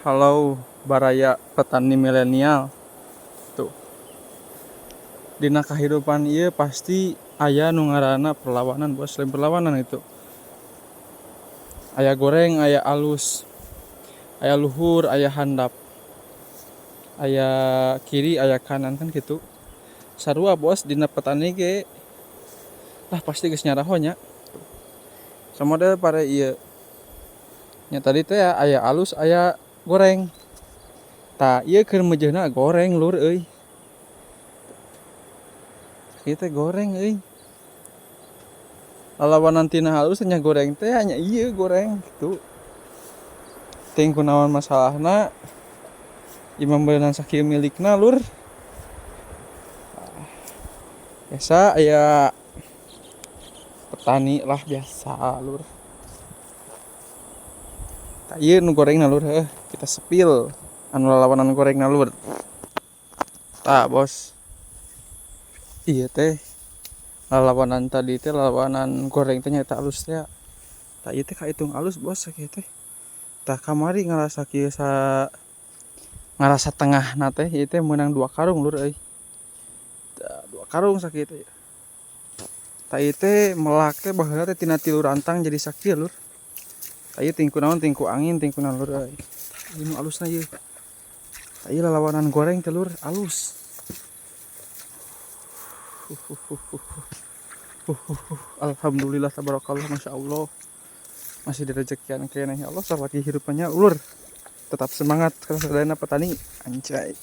Halo baraya petani milenial. Tuh, dina kehidupan ieu pasti aya nu ngaranna perlawanan, bos. Lain perlawanan itu. Aya goreng, aya alus, aya luhur, aya handap. Aya kiri, aya kanan kan gitu. Sarua bos dina petani ge lah pasti geus nyaraho nya. Samode pare ieu. Nya tadi teh aya alus, aya goreng. Tah ieu keur meujeuhna goreng lur euy. Ieu teh goreng euy. Lalawanan tina halus nya goreng teh hanya ieu goreng gitu. Ting kunaon masalahna imam beunang sakieu milikna lur. Biasa aya petani lah biasa lur. Tah ieu nu gorengna lur heuh, kita sepil anu lalawanan gorengna lur. Tah bos. Ieu teh lalawanan tadi teh lalawanan goreng teh nyaeta alus teh. Tah ieu teh kahitung alus bos sakieu teh. Tah kamari ngarasa kieu ngarasa tengahna teh ieu teh meunang 2 karung lur euy. Tah 2 karung sakieu teh. Tah ieu teh melak teh baheula teh tina 3 rantang jadi sakieu lur. Tah ieu ting kunaon ting ku angin ting kunaon lur euy. Ieu nu alusna ieu. Tah ieu lalawanan goreng teh lur alus. Alhamdulillah tabarakallah masyaallah. Masih direjekian keneh ya Allah salaki hidupannya ulur. Tetap semangat karena sadayana petani anjay.